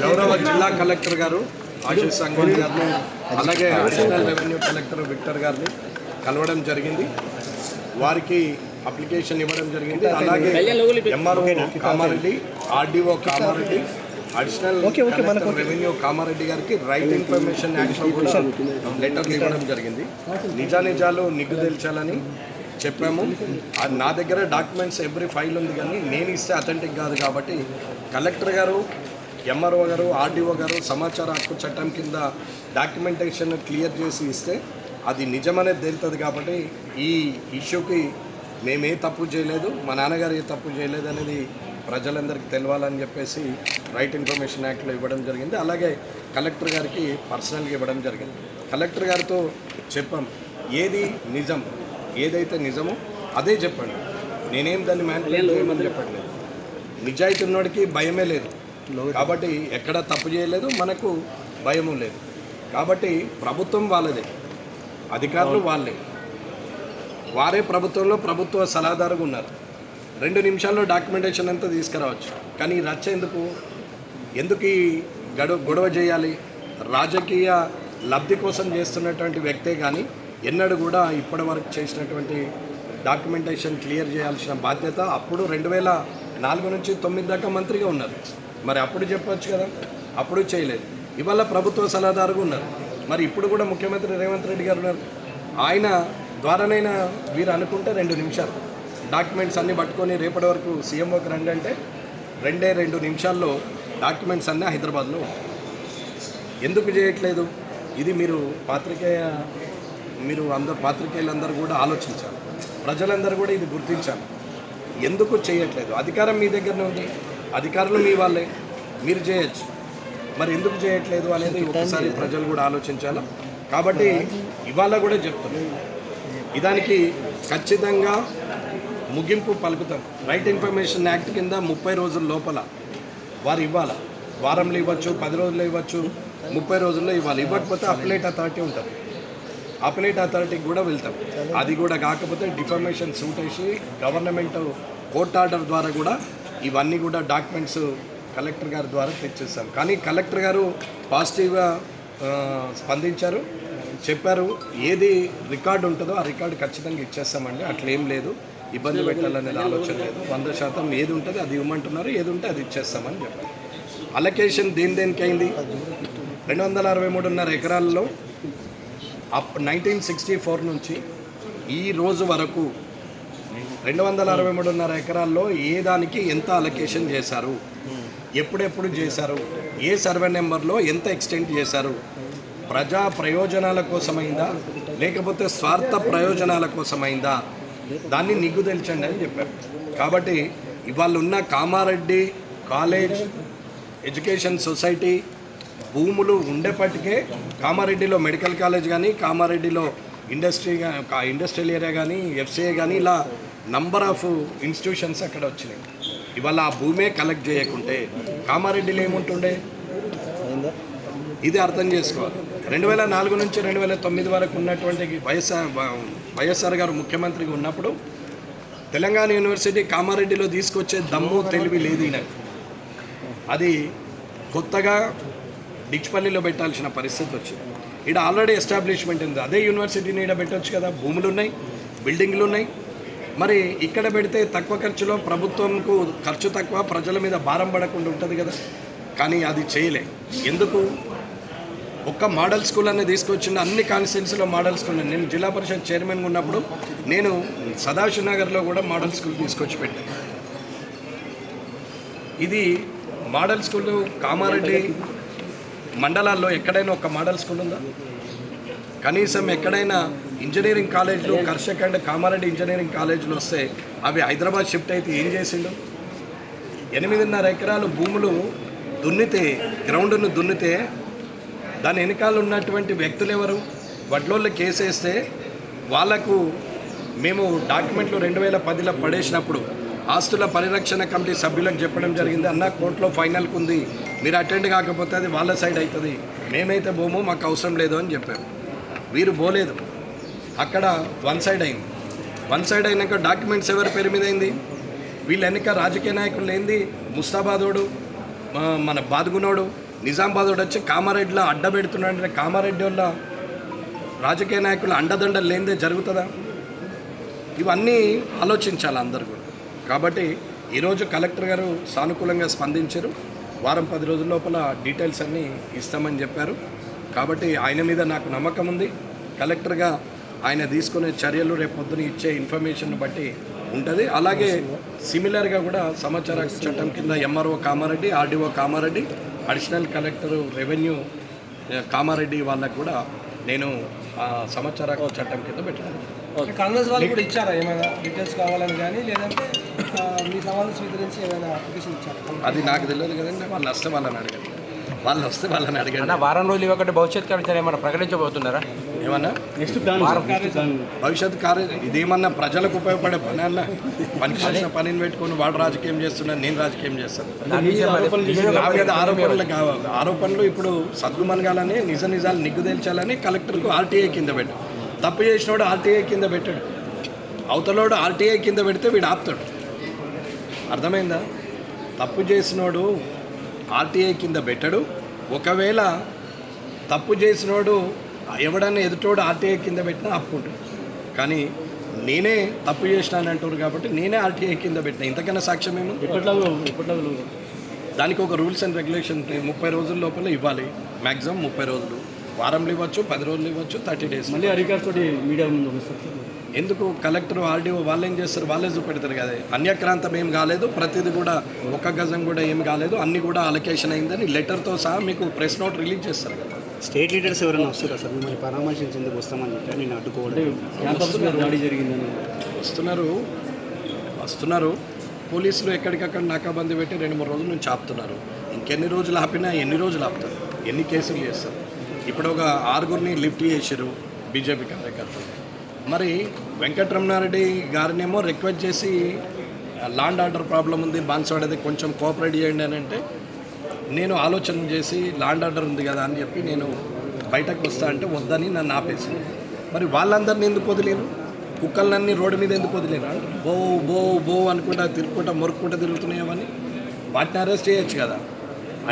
గౌరవ జిల్లా కలెక్టర్ గారు ఆశీష్ సంఘాని గారిని అలాగే అడిషనల్ రెవెన్యూ కలెక్టర్ విక్టర్ గారిని కలవడం జరిగింది. వారికి అప్లికేషన్ ఇవ్వడం జరిగింది. అలాగే MRO Kamareddy, RDO Kamareddy, additional collector revenue Kamareddy గారికి రైట్ ఇన్ఫర్మేషన్ యాక్ట్లో కూడా లెటర్లు ఇవ్వడం జరిగింది. నిజానిజాలు నిగ్గు తేల్చాలని చెప్పాము. నా దగ్గర డాక్యుమెంట్స్ ఎవ్రీ ఫైల్ ఉంది, కానీ నేను ఇస్తే అథెంటిక్ కాదు. కాబట్టి కలెక్టర్ గారు, ఎంఆర్ఓ గారు, ఆర్డీఓ గారు సమాచార హక్కు చట్టం కింద డాక్యుమెంటేషన్ క్లియర్ చేసి ఇస్తే అది నిజమనేది తేలుతుంది. కాబట్టి ఈ ఇష్యూకి మేమే తప్పు చేయలేదు, మా నాన్నగారు ఏ తప్పు చేయలేదు అనేది ప్రజలందరికీ తెలవాలని చెప్పేసి రైట్ ఇన్ఫర్మేషన్ యాక్ట్లో ఇవ్వడం జరిగింది. అలాగే కలెక్టర్ గారికి పర్సనల్గా ఇవ్వడం జరిగింది. కలెక్టర్ గారితో చెప్పాం, ఏది నిజం, ఏదైతే నిజమో అదే చెప్పండి. నేనేం దాన్ని మ్యానిపులేట్ చేయమని చెప్పట్లేదు. నిజాయితీ ఉన్నోడికి భయమే లేదు. కాబట్టి ఎక్కడ తప్పు చేయలేదు, మనకు భయము లేదు. కాబట్టి ప్రభుత్వం వాళ్ళదే, అధికారులు వాళ్ళే, వారే ప్రభుత్వంలో ప్రభుత్వ సలహాదారుగా ఉన్నారు. 2 నిమిషాల్లో డాక్యుమెంటేషన్ అంతా తీసుకురావచ్చు. కానీ రచ్చ ఎందుకు ఈ గొడవ చేయాలి? రాజకీయ లబ్ధి కోసం చేస్తున్నటువంటి వ్యక్తే కానీ ఎన్నడూ కూడా ఇప్పటి వరకు చేసినటువంటి డాక్యుమెంటేషన్ క్లియర్ చేయాల్సిన బాధ్యత అప్పుడు 2004 నుంచి 2009 దాకా మంత్రిగా ఉన్నారు. మరి అప్పుడు చెప్పవచ్చు కదా, అప్పుడు చేయలేదు. ఇవాళ ప్రభుత్వ సలహాదారుగా ఉన్నారు. మరి ఇప్పుడు కూడా ముఖ్యమంత్రి రేవంత్ రెడ్డి గారు ఉన్నారు. ఆయన ద్వారానైనా వీరు అనుకుంటే 2 నిమిషాలు డాక్యుమెంట్స్ అన్నీ పట్టుకొని రేపటి వరకు సీఎంఓకి రండి అంటే 2 నిమిషాల్లో డాక్యుమెంట్స్ అన్నీ హైదరాబాద్లో ఎందుకు చేయట్లేదు? ఇది మీరు పాత్రికేయులందరూ కూడా ఆలోచించాలి. ప్రజలందరూ కూడా ఇది గుర్తించాలి. ఎందుకు చేయట్లేదు? అధికారం మీ దగ్గరనే ఉంది, అధికారులు మీ వాళ్ళే, మీరు చేయొచ్చు. మరి ఎందుకు చేయట్లేదు అనేది ఒకసారి ప్రజలు కూడా ఆలోచించాలి. కాబట్టి ఇవాళ కూడా చెప్తున్నాం, ఇదానికి ఖచ్చితంగా ముగింపు పలుకుతాం. రైట్ ఇన్ఫర్మేషన్ యాక్ట్ కింద 30 రోజుల లోపల వారు ఇవ్వాలి. వారంలో ఇవ్వచ్చు, 10 రోజుల్లో ఇవ్వచ్చు, 30 రోజుల్లో ఇవ్వాలి. ఇవ్వకపోతే అప్లైట్ అథారిటీ ఉంటుంది, అప్లైట్ అథారిటీకి కూడా వెళ్తాం. అది కూడా కాకపోతే డిఫర్మేషన్ సూట్ వేసి గవర్నమెంట్ కోర్ట్ ఆర్డర్ ద్వారా కూడా ఇవన్నీ కూడా డాక్యుమెంట్స్ కలెక్టర్ గారి ద్వారా తెచ్చేస్తాం. కానీ కలెక్టర్ గారు పాజిటివ్గా స్పందించారు, చెప్పారు ఏది రికార్డు ఉంటుందో ఆ రికార్డు ఖచ్చితంగా ఇచ్చేస్తామండి, అట్లేం లేదు, ఇబ్బంది పెట్టాలనేది ఆలోచన లేదు. 100% ఏది ఉంటుంది అది ఇవ్వమంటున్నారు, ఏది ఉంటే అది ఇచ్చేస్తామని చెప్పారు. అలొకేషన్ దేనికి అయింది? 263.5 ఎకరాల్లో 1964 నుంచి ఈ రోజు వరకు 263.5 ఎకరాల్లో ఏ దానికి ఎంత అలొకేషన్ చేశారు, ఎప్పుడెప్పుడు చేశారు, ఏ సర్వే నెంబర్లో ఎంత ఎక్స్టెండ్ చేశారు, ప్రజా ప్రయోజనాల కోసమైందా లేకపోతే స్వార్థ ప్రయోజనాల కోసమైందా, దాన్ని నిగ్గు తెల్చండి అని చెప్పారు. కాబట్టి ఇవాళ ఉన్న కామారెడ్డి కాలేజ్ ఎడ్యుకేషన్ సొసైటీ భూములు ఉండేపటికే కామారెడ్డిలో మెడికల్ కాలేజ్ కానీ, కామారెడ్డిలో ఇండస్ట్రియల్ ఏరియా కానీ, ఎఫ్సిఐ కానీ, ఇలా నంబర్ ఆఫ్ ఇన్స్టిట్యూషన్స్ అక్కడ వచ్చినాయి. ఇవాళ ఆ భూమే కలెక్ట్ చేయకుంటే కామారెడ్డిలో ఏముంటుండే? ఇది అర్థం చేసుకోవాలి. 2004 నుంచి 2009 వరకు ఉన్నటువంటి వైఎస్ఆర్ గారు ముఖ్యమంత్రిగా ఉన్నప్పుడు తెలంగాణ యూనివర్సిటీ కామారెడ్డిలో తీసుకొచ్చే దమ్ము తెలివి లేదు ఈయనకు. అది కొత్తగా డిచ్పల్లిలో పెట్టాల్సిన పరిస్థితి వచ్చింది. ఇక్కడ ఆల్రెడీ ఎస్టాబ్లిష్మెంట్ ఉంది, అదే యూనివర్సిటీని ఇక్కడ పెట్టవచ్చు కదా, భూములు ఉన్నాయి, బిల్డింగ్లు ఉన్నాయి. మరి ఇక్కడ పెడితే తక్కువ ఖర్చులో ప్రభుత్వంకు ఖర్చు తక్కువ, ప్రజల మీద భారం పడకుండా ఉంటుంది కదా. కానీ అది చేయలే. ఎందుకు? ఒక్క మోడల్ స్కూల్ అనేది తీసుకొచ్చిన, అన్ని కాన్స్టిట్యున్సీలో మోడల్ స్కూల్. నేను జిల్లా పరిషత్ చైర్మన్గా ఉన్నప్పుడు నేను సదాశివ్ నగర్లో కూడా మోడల్ స్కూల్ తీసుకొచ్చి పెట్టాను. ఇది మోడల్ స్కూల్ కామారెడ్డి మండలాల్లో ఎక్కడైనా ఒక మోడల్ స్కూల్ ఉందా? కనీసం ఎక్కడైనా ఇంజనీరింగ్ కాలేజీలు, కర్షక్ అండ్ కామారెడ్డి ఇంజనీరింగ్ కాలేజీలు వస్తే అవి హైదరాబాద్ షిఫ్ట్ అయితే ఏం చేసిండు? 8.5 ఎకరాలు భూములు దున్నితే, గ్రౌండ్ను దున్నితే దాని వెనకాల ఉన్నటువంటి వ్యక్తులు ఎవరు? వడ్లోళ్ళు కేసేస్తే వాళ్లకు మేము డాక్యుమెంట్లు 2010లో పడేసినప్పుడు ఆస్తుల పరిరక్షణ కమిటీ సభ్యులకు చెప్పడం జరిగింది, అన్న కోర్టులో ఫైనల్కి ఉంది, మీరు అటెండ్ కాకపోతే అది వాళ్ళ సైడ్ అవుతుంది, మేమైతే పోము, మాకు అవసరం లేదు అని చెప్పారు. వీరు పోలేదు, అక్కడ 1 సైడ్ అయింది. వన్ సైడ్ అయినాక డాక్యుమెంట్స్ ఎవరి పేరు మీద అయింది? వీళ్ళు వెనక రాజకీయ నాయకులు ఏంది? ముస్తాబాదోడు, మన బాదుగునోడు, నిజామాబాదోడు వచ్చి కామారెడ్డిలో అడ్డ పెడుతున్నాడంటే కామారెడ్డి వల్ల రాజకీయ నాయకులు అండదండలు లేనిదే జరుగుతుందా? ఇవన్నీ ఆలోచించాలి అందరు కూడా. కాబట్టి ఈరోజు కలెక్టర్ గారు సానుకూలంగా స్పందించారు. వారం 10 రోజుల లోపల డీటెయిల్స్ అన్నీ ఇస్తామని చెప్పారు. కాబట్టి ఆయన మీద నాకు నమ్మకం ఉంది. కలెక్టర్గా ఆయన తీసుకునే చర్యలు రేపు పొద్దున ఇచ్చే ఇన్ఫర్మేషన్ బట్టి ఉంటుంది. అలాగే సిమిలర్గా కూడా సమాచార చట్టం కింద MRO Kamareddy, RDO Kamareddy, additional collector revenue Kamareddy వాళ్ళకు కూడా నేను సమాచార చట్టం కింద పెట్టాను. కాంగ్రెస్ వాళ్ళు కూడా ఇచ్చారా ఏమైనా డీటెయిల్స్ కావాలని కానీ, లేదంటే మీ సవాళ్ళు స్వీకరించి ఏమైనా అప్లికేషన్ ఇచ్చారా? అది నాకు తెలియదు కదండి. వాళ్ళు వస్తే వాళ్ళని అడగండి. వారం రోజులు ఇవ్వకంటే భవిష్యత్ కార్యాచరణ ఏమన్నా ప్రకటించబోతున్నారా? ఏమన్నా భవిష్యత్ ఇదేమన్నా ప్రజలకు ఉపయోగపడే పని అన్న? పని చేసిన పనిని పెట్టుకొని వాడు రాజకీయం చేస్తున్నాడు, నేను రాజకీయం చేస్తాను. నా మీద ఆరోపణలు ఇప్పుడు సద్దుమనగాలని, నిజాలు నిగ్గు తేల్చాలని కలెక్టర్కు ఆర్టీఐ కింద పెట్టాడు. తప్పు చేసినోడు ఆర్టీఐ కింద పెట్టాడు, అవతలోడు ఆర్టీఐ కింద పెడితే వీడు ఆపుతాడు. అర్థమైందా? తప్పు చేసినోడు ఆర్టీఐ కింద పెట్టాడు. ఒకవేళ తప్పు చేసినోడు ఎవడన్నా ఎదుటోడు ఆర్టీఐ కింద పెట్టినా ఆపుకుంటాడు. కానీ నేనే తప్పు చేసినానంటారు కాబట్టి నేనే ఆర్టీఐ కింద పెట్టినా. ఇంతకన్నా సాక్ష్యం ఏమో. దానికి ఒక రూల్స్ అండ్ రెగ్యులేషన్ 30 రోజుల లోపల ఇవ్వాలి. మ్యాక్సిమం 30 రోజులు, వారంలో ఇవ్వచ్చు, 10 రోజులు ఇవ్వచ్చు, 30 days. మళ్ళీ అధికారులతో మీడియా ముందు ఎందుకు? కలెక్టర్ ఆర్డీఓ వాళ్ళు ఏం చేస్తారు? వాళ్ళే చూపెడతారు కదా. అన్యక్రాంతం ఏం కాలేదు, ప్రతిదీ కూడా 1 గజం కూడా ఏం కాలేదు, అన్నీ కూడా అలొకేషన్ అయిందని లెటర్తో సహా మీకు ప్రెస్ నోట్ రిలీజ్ చేస్తారు కదా. స్టేట్ లీడర్స్ ఎవరైనా వస్తారా సార్ మిమ్మల్ని పరామర్శించేందుకు? వస్తామని చెప్పి నేను అడ్డుకోవడం దాడి జరిగిందని వస్తున్నారు పోలీసులు ఎక్కడికక్కడ నాకాబందీ పెట్టి 2-3 రోజుల నుంచి ఆపుతున్నారు. ఇంకెన్ని రోజులు ఆపినా ఎన్ని రోజులు ఆపుతారు? ఎన్ని కేసులు చేస్తారు? ఇప్పుడు ఒక 6గురిని లిఫ్ట్ చేశారు బీజేపీ కార్యకర్తలు. మరి వెంకటరమణారెడ్డి గారినేమో రిక్వెస్ట్ చేసి ల్యాండ్ ఆర్డర్ ప్రాబ్లం ఉంది, బాన్స్వాడది కొంచెం కోఆపరేట్ చేయండి అని అంటే, నేను ఆలోచన చేసి ల్యాండ్ ఆర్డర్ ఉంది కదా అని చెప్పి నేను బయటకు వస్తా అంటే వద్దని నన్ను ఆపేసింది. మరి వాళ్ళందరినీ ఎందుకు వదిలేరు? కుక్కలన్నీ రోడ్డు మీద ఎందుకు వదిలేరు? బో బో బో అనుకుంటా తిరుగుకుంటా మొరుక్కుంటా తిరుగుతున్నాయని వాటిని అరెస్ట్ చేయొచ్చు కదా.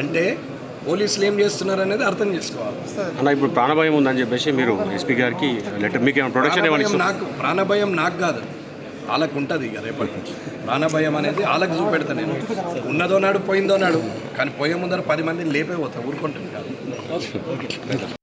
అంటే పోలీసులు ఏం చేస్తున్నారు అనేది అర్థం చేసుకోవాలి. అన్న ఇప్పుడు ప్రాణభయం ఉందని చెప్పేసి మీరు ఎస్పీ గారికి లెటర్, మీకు ప్రొటెక్షన్ నాకు ప్రాణభయం నాకు కాదు, వాళ్ళకు ఉంటుంది. ఇక రేపటి నుంచి ప్రాణభయం అనేది వాళ్ళకి చూపెడతా. నేను ఉన్నదో నాడు పోయిందో నాడు, కానీ పోయే ముందర 10 మందిని లేపే పోతా, ఊరుకుంటాను కాదు.